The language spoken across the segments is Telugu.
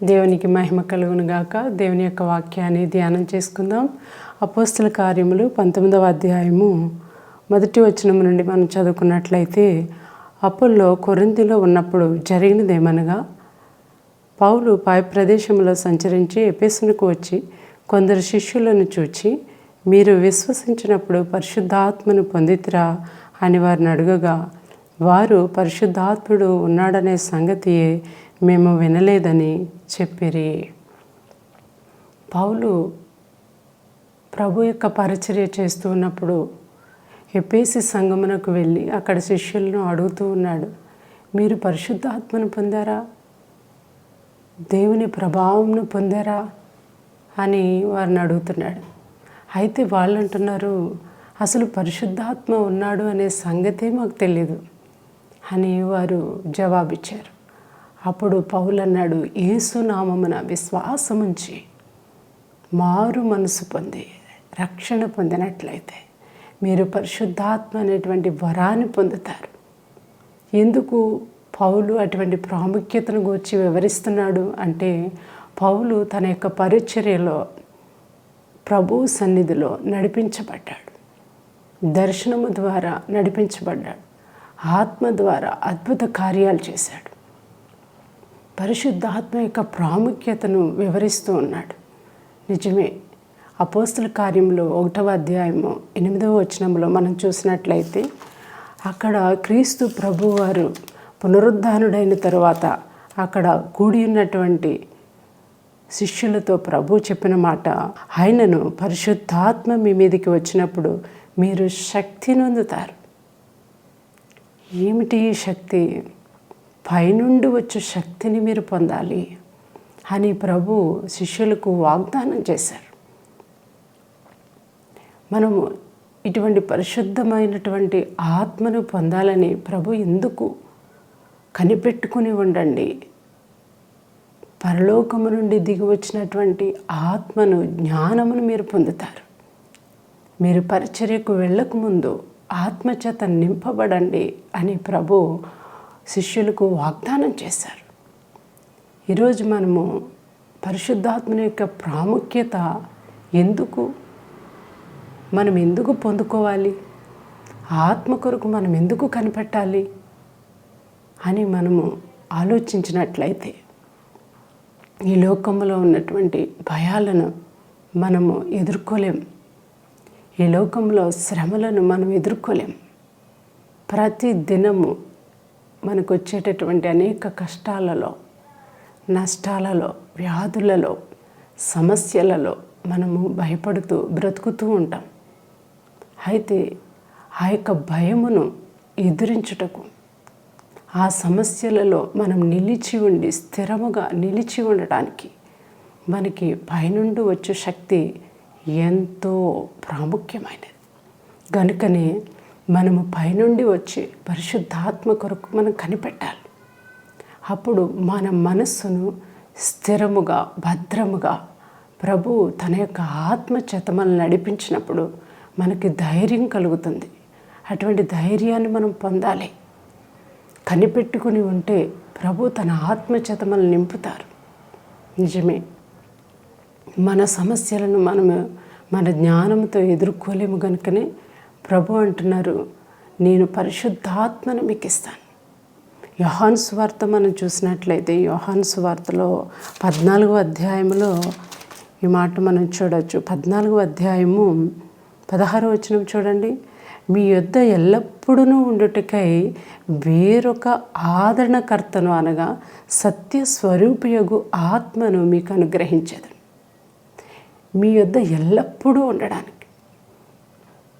దేవునికి మహిమ కలుగును గాక. దేవుని యొక్క వాక్యాన్ని ధ్యానం చేసుకుందాం. అపోస్తల కార్యములు 19వ అధ్యాయము 1వ వచనం నుండి మనం చదువుకున్నట్లయితే, అపోల్లో కొరింథీలో ఉన్నప్పుడు జరిగినదేమనగా, పౌలు పై ప్రదేశంలో సంచరించి ఎఫెసునకు వచ్చి కొందరు శిష్యులను చూచి, మీరు విశ్వసించినప్పుడు పరిశుద్ధాత్మను పొందితిరా అని వారిని అడుగగా, వారు పరిశుద్ధాత్ముడు ఉన్నాడనే సంగతియే మేము వినలేదని చెప్పిరి. పౌలు ప్రభు యొక్క పరిచర్య చేస్తూ ఉన్నప్పుడు ఎఫెసు సంఘమునకు వెళ్ళి అక్కడ శిష్యులను అడుగుతూ ఉన్నాడు, మీరు పరిశుద్ధాత్మను పొందారా, దేవుని ప్రభావంను పొందారా అని వారిని అడుగుతున్నాడు. అయితే వాళ్ళు అంటున్నారు, అసలు పరిశుద్ధాత్మ ఉన్నాడు అనే సంగతే మాకు తెలియదు అని వారు జవాబిచ్చారు. అప్పుడు పౌలు అన్నాడు, యేసు నామమున విశ్వాసముంచి మారు మనసు పొంది రక్షణ పొందినట్లయితే మీరు పరిశుద్ధాత్మ అనేటువంటి వరాన్ని పొందుతారు. ఎందుకు పౌలు అటువంటి ప్రాముఖ్యతను గురించి వివరిస్తున్నాడు అంటే, పౌలు తన యొక్క పరిచర్యలో ప్రభు సన్నిధిలో నడిపించబడ్డాడు, దర్శనము ద్వారా నడిపించబడ్డాడు, ఆత్మ ద్వారా అద్భుత కార్యాలు చేశాడు. పరిశుద్ధాత్మ యొక్క ప్రాముఖ్యతను వివరిస్తూ ఉన్నాడు. నిజమే, అపోస్తల కార్యంలో 1వ అధ్యాయము 8వ వచనంలో మనం చూసినట్లయితే, అక్కడ క్రీస్తు ప్రభువారు పునరుద్ధానుడైన తరువాత అక్కడ కూడి ఉన్నటువంటి శిష్యులతో ప్రభు చెప్పిన మాట, ఆయనను పరిశుద్ధాత్మ మీ మీదకి వచ్చినప్పుడు మీరు శక్తి నొందుతారు. ఏమిటి ఈ శక్తి? పైనుండి వచ్చే శక్తిని మీరు పొందాలి అని ప్రభు శిష్యులకు వాగ్దానం చేశారు. మనము ఇటువంటి పరిశుద్ధమైనటువంటి ఆత్మను పొందాలని ప్రభు ఎందుకు కనిపెట్టుకుని ఉండండి. పరలోకము నుండి దిగి వచ్చినటువంటి ఆత్మను, జ్ఞానమును మీరు పొందుతారు. మీరు పరిచర్యకు వెళ్ళకముందు ఆత్మచేత నింపబడండి అని ప్రభు శిష్యులకు వాగ్దానం చేశారు. ఈరోజు మనము పరిశుద్ధాత్మని యొక్క ప్రాముఖ్యత ఎందుకు, మనం ఎందుకు పొందుకోవాలి, ఆత్మ కొరకు మనం ఎందుకు కనిపెట్టాలి అని మనము ఆలోచించినట్లయితే, ఈ లోకంలో ఉన్నటువంటి భయాలను మనము ఎదుర్కోలేం, ఈ లోకంలో శ్రమలను మనం ఎదుర్కోలేం. ప్రతి దినము మనకు వచ్చేటటువంటి అనేక కష్టాలలో, నష్టాలలో, వ్యాధులలో, సమస్యలలో మనము భయపడుతూ బ్రతుకుతూ ఉంటాం. అయితే ఆ యొక్క భయమును ఎదిరించుటకు, ఆ సమస్యలలో మనం నిలిచి ఉండి స్థిరముగా నిలిచి ఉండటానికి మనకి పైనుండి వచ్చే శక్తి ఎంతో ప్రాముఖ్యమైనది. కనుకనే మనము పైనుండి వచ్చి పరిశుద్ధాత్మ కొరకు మనం కనిపెట్టాలి. అప్పుడు మన మనస్సును స్థిరముగా, భద్రముగా ప్రభు తన యొక్క ఆత్మ చేత మనల్ని నడిపించినప్పుడు మనకి ధైర్యం కలుగుతుంది. అటువంటి ధైర్యాన్ని మనం పొందాలి. కనిపెట్టుకుని ఉంటే ప్రభు తన ఆత్మ చేత మనల్ని నింపుతారు. నిజమే, మన సమస్యలను మనము మన జ్ఞానంతో ఎదుర్కోలేము. కనుకనే ప్రభు అంటున్నారు, నేను పరిశుద్ధాత్మను మీకు ఇస్తాను. యోహాను సువార్త మనం చూసినట్లయితే, యోహాను సువార్తలో 14వ అధ్యాయంలో ఈ మాట మనం చూడవచ్చు. 14వ అధ్యాయము 16వ వచనం చూడండి. మీ యొద్ద ఎల్లప్పుడూ ఉండుటకై వేరొక ఆదరణకర్తను అనగా సత్య స్వరూపియగు ఆత్మను మీకు అనుగ్రహించేది. మీ యొద్ద ఎల్లప్పుడూ ఉండడానికి.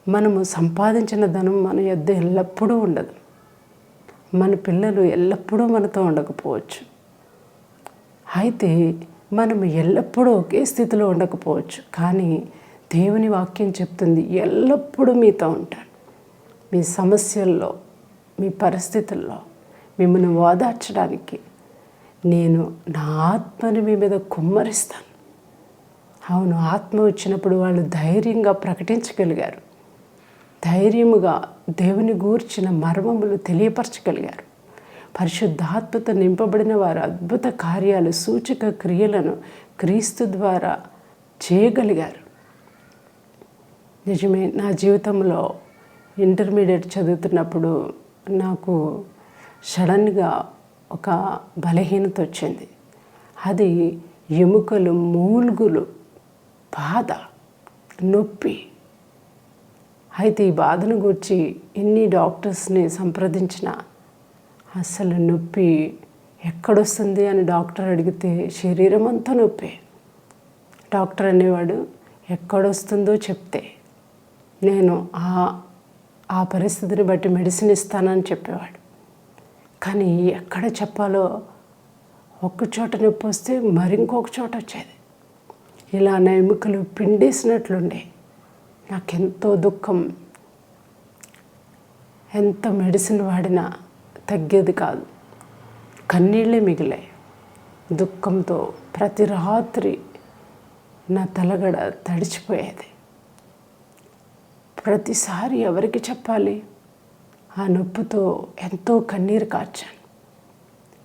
మనము సంపాదించిన ధనం మన యొద్ద ఎల్లప్పుడూ ఉండదు. మన పిల్లలు ఎల్లప్పుడూ మనతో ఉండకపోవచ్చు. అయితే మనము ఎల్లప్పుడూ ఒకే స్థితిలో ఉండకపోవచ్చు. కానీ దేవుని వాక్యం చెప్తుంది, ఎల్లప్పుడూ మీతో ఉంటాను. మీ సమస్యల్లో, మీ పరిస్థితుల్లో మిమ్మల్ని ఓదార్చడానికి నేను నా ఆత్మని మీ మీద కుమ్మరిస్తాను. అవును, ఆత్మ వచ్చినప్పుడు వాళ్ళు ధైర్యంగా ప్రకటించగలిగారు, ధైర్యముగా దేవుని గూర్చిన మర్మములు తెలియపరచగలిగారు. పరిశుద్ధాత్మతో నింపబడిన వారు అద్భుత కార్యాలు, సూచక క్రియలను క్రీస్తు ద్వారా చేయగలిగారు. నిజమే, నా జీవితంలో ఇంటర్మీడియట్ చదువుతున్నప్పుడు నాకు సడన్గా ఒక బలహీనత వచ్చింది. అది ఎముకలు, మూలుగులు, బాధ, నొప్పి. అయితే ఈ బాధను గురించి ఎన్ని డాక్టర్స్ని సంప్రదించినా అసలు నొప్పి ఎక్కడొస్తుంది అని డాక్టర్ అడిగితే శరీరం అంతా నొప్పి. డాక్టర్ అనేవాడు ఎక్కడొస్తుందో చెప్తే నేను ఆ పరిస్థితిని బట్టి మెడిసిన్ ఇస్తానని చెప్పేవాడు. కానీ ఎక్కడ చెప్పాలో ఒక్క చోట నొప్పి వస్తే మరింకొక చోట వచ్చేది. ఇలా నా ఎముకలు పిండేసినట్లుండే. నాకెంతో దుఃఖం. ఎంత మెడిసిన్ వాడినా తగ్గేది కాదు. కన్నీళ్ళే మిగిలాయి. దుఃఖంతో ప్రతి రాత్రి నా తలగడ తడిచిపోయేది. ప్రతిసారి ఎవరికి చెప్పాలి? ఆ నొప్పితో ఎంతో కన్నీరు కార్చాను.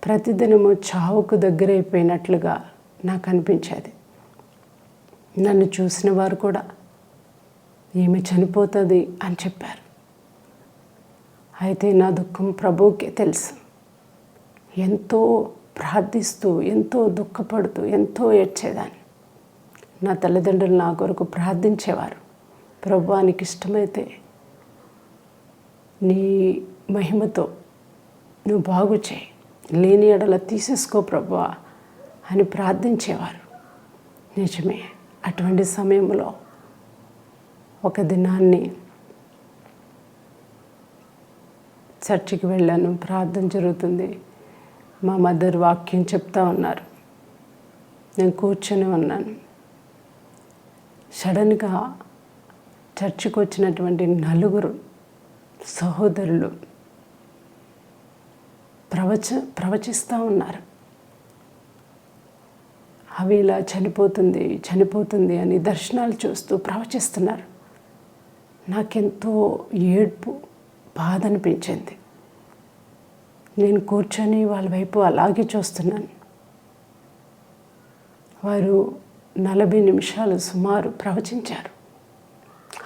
ప్రతిదినము చావుకు దగ్గరైపోయినట్లుగా నాకు అనిపించేది. నన్ను చూసిన వారు కూడా ఈమె చనిపోతుంది అని చెప్పారు. అయితే నా దుఃఖం ప్రభువుకే తెలుసు. ఎంతో ప్రార్థిస్తూ, ఎంతో దుఃఖపడుతూ, ఎంతో ఏడ్చేదాన్ని. నా తల్లిదండ్రులు నా కొరకు ప్రార్థించేవారు. ప్రభువా, నీకు ఇష్టమైతే నీ మహిమతో నువ్వు బాగు చేయి, లేని ఎడల తీసేసుకో ప్రభువా అని ప్రార్థించేవారు. నిజమే, అటువంటి సమయంలో ఒక దినాన్ని చర్చికి వెళ్ళాను. ప్రార్థన జరుగుతుంది. మా మదర్ వాక్యం చెప్తా ఉన్నారు. నేను కూర్చొని ఉన్నాను. సడన్గా చర్చికి వచ్చినటువంటి 4 సహోదరులు ప్రవచిస్తూ ఉన్నారు. అవి ఇలా చనిపోతుంది చనిపోతుంది అని దర్శనాలు చూస్తూ ప్రవచిస్తున్నారు. నాకెంతో ఏడ్పు, బాధ అనిపించింది. నేను కూర్చొని వాళ్ళ వైపు అలాగే చూస్తున్నాను. వారు 40 నిమిషాలు సుమారు ప్రవచించారు.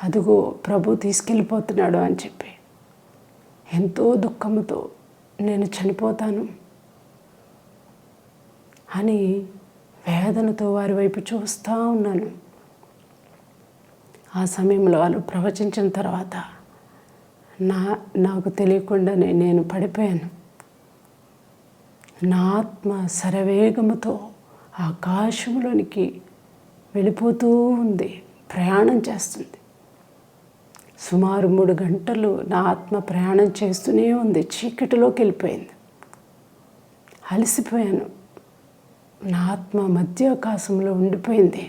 అదిగో ప్రభు తీసుకెళ్ళిపోతున్నాడు అని చెప్పి. ఎంతో దుఃఖంతో నేను చనిపోతాను అని వేదనతో వారి వైపు చూస్తూ ఉన్నాను. ఆ సమయంలో వాళ్ళు ప్రవచించిన తర్వాత నాకు తెలియకుండానే నేను పడిపోయాను. నా ఆత్మ శరవేగముతో ఆకాశంలోనికి వెళ్ళిపోతూ ఉంది, ప్రయాణం చేస్తుంది. సుమారు 3 గంటలు నా ఆత్మ ప్రయాణం చేస్తూనే ఉంది. చీకటిలోకి వెళ్ళిపోయింది. అలసిపోయాను. నా ఆత్మ మధ్యాకాశంలో ఉండిపోయింది.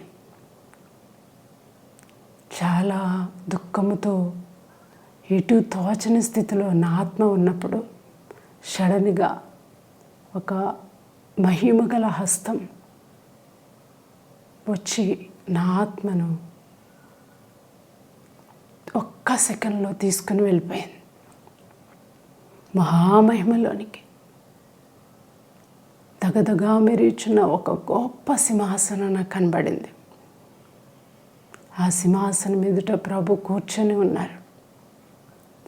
చాలా దుఃఖముతో ఎటు తోచని స్థితిలో నా ఆత్మ ఉన్నప్పుడు సడన్గా ఒక మహిమగల హస్తం వచ్చి నా ఆత్మను ఒక్క సెకండ్లో తీసుకుని వెళ్ళిపోయింది మహామహిమలోనికి. దగదగా మెరుచున్న ఒక గొప్ప సింహాసనం నాకు కనబడింది. ఆ సింహాసనం ఎదుట ప్రభు కూర్చొని ఉన్నారు.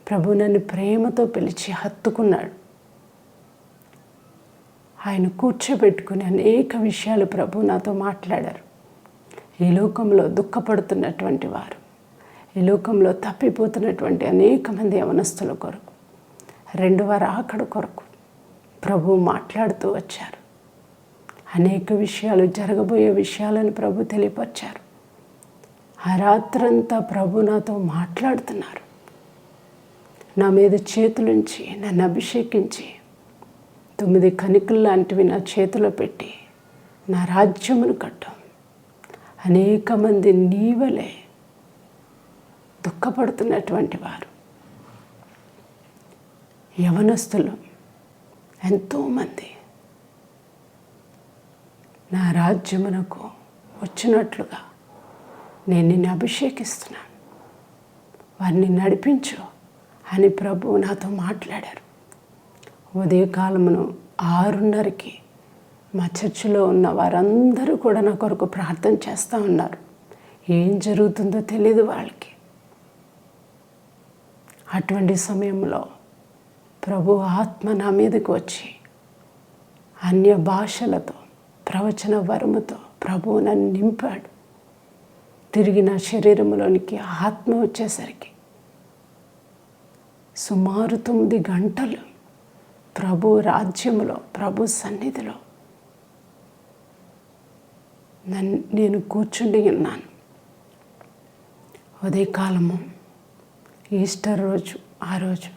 ప్రభు నన్ను ప్రేమతో పిలిచి హత్తుకున్నాడు. ఆయన కూర్చోబెట్టుకుని అనేక విషయాలు ప్రభు నాతో మాట్లాడారు. ఈ లోకంలో దుఃఖపడుతున్నటువంటి వారు, ఈ లోకంలో తప్పిపోతున్నటువంటి అనేక మంది యవనస్తుల కొరకు, 2వ రాకడ కొరకు ప్రభు మాట్లాడుతూ వచ్చారు. అనేక విషయాలు, జరగబోయే విషయాలను ప్రభు తెలియపరిచారు. ఆ రాత్రంతా ప్రభు నాతో మాట్లాడుతున్నారు. నా మీద చేతులుంచి నన్ను అభిషేకించి 9 కణికలు లాంటివి నా చేతిలో పెట్టి నా రాజ్యమును కట్టు. అనేక మంది నీవలే దుఃఖపడుతున్నటువంటి వారు, యవనస్తులు ఎంతోమంది నా రాజ్యమునకు వచ్చినట్లుగా నేను నిన్ను అభిషేకిస్తున్నాను, వారిని నడిపించు అని ప్రభువు నాతో మాట్లాడారు. ఉదయకాలమును 6:30కి మా చర్చిలో ఉన్న వారందరూ కూడా నా కొరకు ప్రార్థన చేస్తూ ఉన్నారు. ఏం జరుగుతుందో తెలియదు వాళ్ళకి. అటువంటి సమయంలో ప్రభు ఆత్మ నా మీదకి వచ్చి అన్య భాషలతో ప్రవచన వరముతో ప్రభువు నన్ను నింపాడు. తిరిగి నా శరీరంలోనికి ఆత్మ వచ్చేసరికి సుమారు 9 గంటలు ప్రభు రాజ్యములో, ప్రభు సన్నిధిలో నేను కూర్చుండి ఉన్నాను. ఉదయకాలము ఈస్టర్ రోజు, ఆ రోజు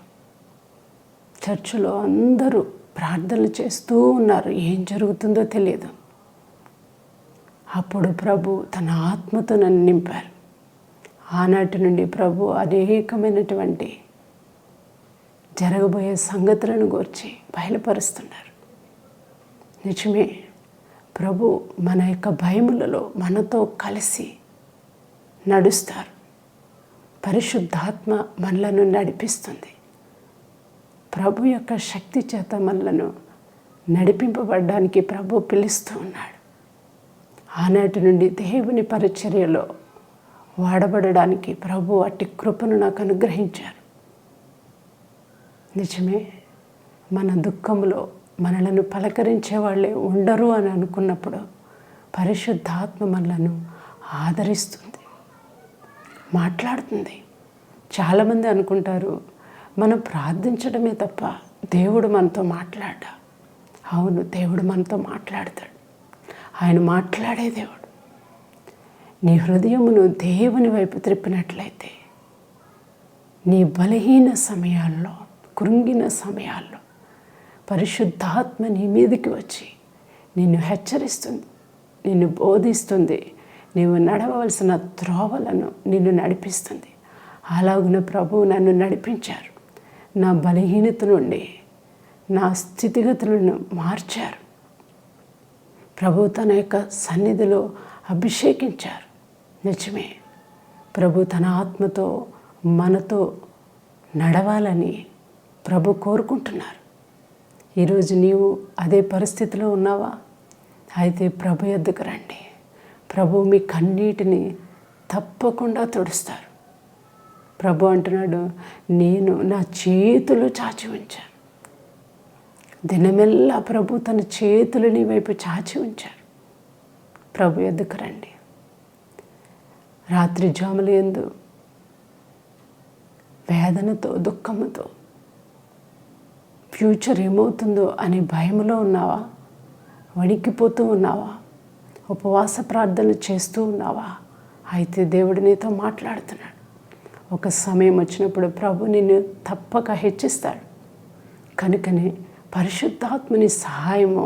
చర్చిలో అందరూ ప్రార్థనలు చేస్తూ ఉన్నారు. ఏం జరుగుతుందో తెలియదు. అప్పుడు ప్రభు తన ఆత్మతో నన్ను నింపారు. ఆనాటి నుండి ప్రభు అనేకమైనటువంటి జరగబోయే సంగతులను గురించి బయలుపరుస్తున్నారు. నిజమే, ప్రభు మన యొక్క భయములలో మనతో కలిసి నడుస్తారు. పరిశుద్ధాత్మ మనలను నడిపిస్తుంది. ప్రభు యొక్క శక్తి చేత మనలను నడిపింపబడడానికి ప్రభు పిలుస్తూ ఉన్నాడు. ఆనాటి నుండి దేవుని పరిచర్యలో వాడబడడానికి ప్రభు అట్టి కృపను నాకు అనుగ్రహించారు. నిజమే, మన దుఃఖంలో మనలను పలకరించే వాళ్ళే ఉండరు అని అనుకున్నప్పుడు పరిశుద్ధాత్మ మనలను ఆదరిస్తుంది, మాట్లాడుతుంది. చాలామంది అనుకుంటారు మనం ప్రార్థించడమే తప్ప దేవుడు మనతో మాట్లాడా. అవును, దేవుడు మనతో మాట్లాడతాడు. ఆయన మాట్లాడే దేవుడు. నీ హృదయమును దేవుని వైపు త్రిప్పినట్లయితే నీ బలహీన సమయాల్లో, కృంగిన సమయాల్లో పరిశుద్ధాత్మ నీ మీదకి వచ్చి నిన్ను హెచ్చరిస్తుంది, నిన్ను బోధిస్తుంది, నీవు నడవవలసిన త్రోవలను నిన్ను నడిపిస్తుంది. అలాగున ప్రభువు నన్ను నడిపించారు. నా బలహీనత నుండి నా స్థితిగతులను మార్చారు. ప్రభు తన యొక్క సన్నిధిలో అభిషేకించారు. నిజమే, ప్రభు తన ఆత్మతో మనతో నడవాలని ప్రభు కోరుకుంటున్నారు. ఈరోజు నీవు అదే పరిస్థితిలో ఉన్నావా? అయితే ప్రభు యొద్దకు రండి. ప్రభు మీ కన్నీటిని తప్పకుండా తుడుస్తారు. ప్రభు అంటున్నాడు, నేను నా చేతులు చాచి ఉంచాను. దినమెల్లా ప్రభు తన చేతులు నీ వైపు చాచి ఉంచారు. ప్రభు యొద్దకు రండి. రాత్రి జాముల యందు వేదనతో, దుఃఖముతో, ఫ్యూచర్ ఏమవుతుందో అనే భయంలో ఉన్నావా? వణికిపోతూ ఉన్నావా? ఉపవాస ప్రార్థనలు చేస్తూ ఉన్నావా? అయితే దేవుడు నీతో మాట్లాడుతున్నాడు. ఒక సమయం వచ్చినప్పుడు ప్రభు నిన్ను తప్పక హెచ్చిస్తాడు. కనుకనే పరిశుద్ధాత్మని సహాయము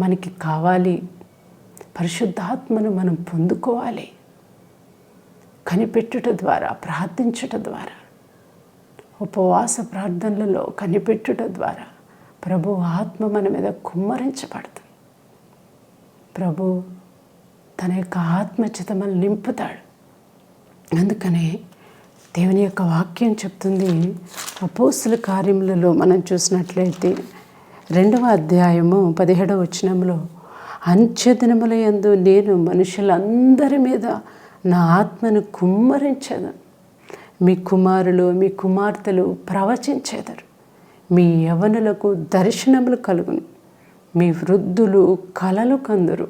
మనకి కావాలి. పరిశుద్ధాత్మను మనం పొందుకోవాలి. కనిపెట్టుట ద్వారా, ప్రార్థించుట ద్వారా, ఉపవాస ప్రార్థనలలో కనిపెట్టుట ద్వారా ప్రభు ఆత్మ మన మీద కుమ్మరించబడుతుంది. ప్రభు తన యొక్క ఆత్మచేత మనల్ని నింపుతాడు. అందుకనే దేవుని యొక్క వాక్యం చెప్తుంది. అపోస్తుల కార్యములలో మనం చూసినట్లయితే 2వ అధ్యాయము 17వ వచనంలో, అంత్యదినముల యందు నేను మనుషులందరి మీద నా ఆత్మను కుమ్మరించెదను. మీ కుమారులు, మీ కుమార్తెలు ప్రవచించెదరు. మీ యవ్వనులకు దర్శనములు కలుగును. మీ వృద్ధులు కలలు కందురు.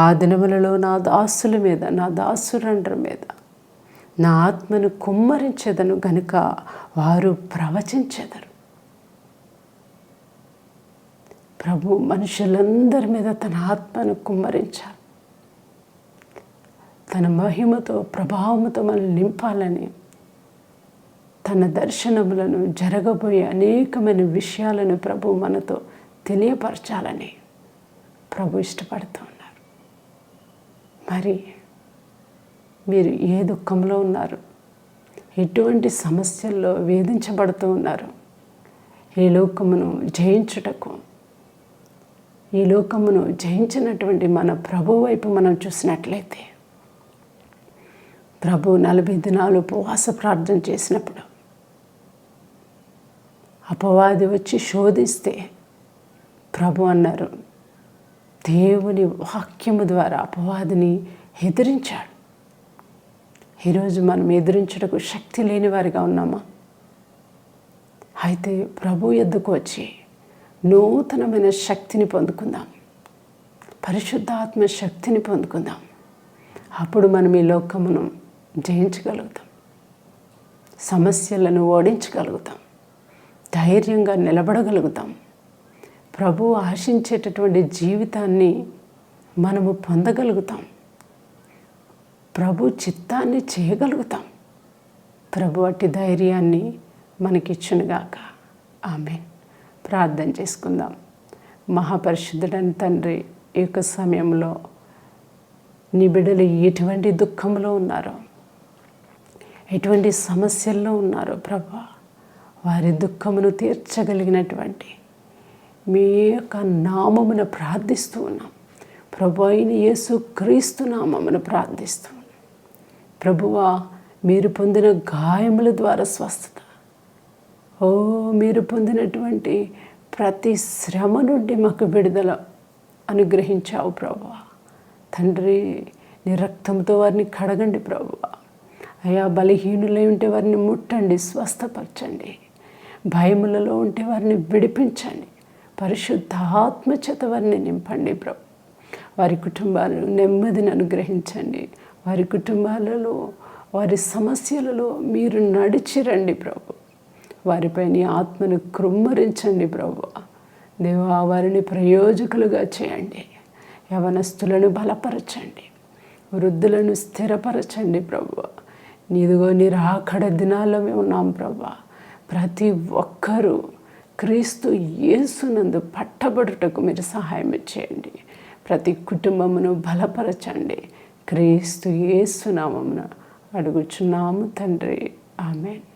ఆ దినములలో నా దాసుల మీద, నా దాసురండ్ర మీద నా ఆత్మను కుమ్మరించెదను గనుక వారు ప్రవచించెదరు. ప్రభు మనుషులందరి మీద తన ఆత్మను కుమ్మరించాలి. తన మహిమతో, ప్రభావముతో మనల్ని నింపాలని, తన దర్శనములను, జరగబోయే అనేకమైన విషయాలను ప్రభు మనతో తెలియపరచాలని ప్రభు ఇష్టపడుతూ ఉన్నారు. మరి మీరు ఏ దుఃఖంలో ఉన్నారు? ఎటువంటి సమస్యల్లో వేధించబడుతూ ఉన్నారు? ఈ లోకమును జయించుటకు, ఈ లోకమును జయించినటువంటి మన ప్రభు వైపు మనం చూసినట్లయితే, ప్రభు 40 దినాలు ఉపవాస ప్రార్థన చేసినప్పుడు అపవాది వచ్చి శోధిస్తే ప్రభు అన్నారు, దేవుని వాక్యము ద్వారా అపవాదిని ఎదిరించాడు. ఈరోజు మనం ఎదిరించడానికి శక్తి లేని వారిగా ఉన్నామా? అయితే ప్రభు యొద్దకు వచ్చి నూతనమైన శక్తిని పొందుకుందాం, పరిశుద్ధాత్మ శక్తిని పొందుకుందాం. అప్పుడు మనం ఈ లోకమును జయించగలుగుతాం, సమస్యలను ఓడించగలుగుతాం, ధైర్యంగా నిలబడగలుగుతాం. ప్రభు ఆశించేటటువంటి జీవితాన్ని మనము పొందగలుగుతాం, ప్రభు చిత్తాన్ని చేయగలుగుతాం. ప్రభు అట్టి ధైర్యాన్ని మనకిచ్చునుగాక. ఆమేన్. ప్రార్థన చేసుకుందాం. మహాపరిశుద్ధుడైన తండ్రి, ఈ యొక్క సమయంలో నీ బిడ్డలు ఎటువంటి దుఃఖంలో ఉన్నారో, ఎటువంటి సమస్యల్లో ఉన్నారో ప్రభా, వారి దుఃఖమును తీర్చగలిగినటువంటి మీ యొక్క నామమును ప్రార్థిస్తూ ఉన్నాం. ప్రభు అయిన యేసు క్రీస్తు నామమును ప్రార్థిస్తూ ఉన్నాం. ప్రభువా, మీరు పొందిన గాయముల ద్వారా స్వస్థత, మీరు పొందినటువంటి ప్రతి శ్రమ నుండి మాకు విడుదల అనుగ్రహించావు ప్రభువా. తండ్రి, నీ రక్తంతో వారిని కడగండి ప్రభువా. అయా, బలహీనులై ఉంటే వారిని ముట్టండి, స్వస్థపరచండి. భయములలో ఉంటే వారిని విడిపించండి. పరిశుద్ధ ఆత్మచేత వారిని నింపండి ప్రభు. వారి కుటుంబాలను నెమ్మదిని అనుగ్రహించండి. వారి కుటుంబాలలో, వారి సమస్యలలో మీరు నడిచి రండి ప్రభు. వారిపై నీ ఆత్మను కృమ్మరించండి ప్రభు. దేవా, వారిని ప్రయోజకులుగా చేయండి. యవనస్తులను బలపరచండి, వృద్ధులను స్థిరపరచండి ప్రభు. నీదిగో నీ రాకడ దినాల్లో మేము ఉన్నాం ప్రభు. ప్రతి ఒక్కరూ క్రీస్తు యేసునందు పట్టబడుటకు మీరు సహాయం చేయండి. ప్రతి కుటుంబమును బలపరచండి. క్రీస్తు యేసు నామమున అడుగుచున్నాము తండ్రి. ఆమేన్.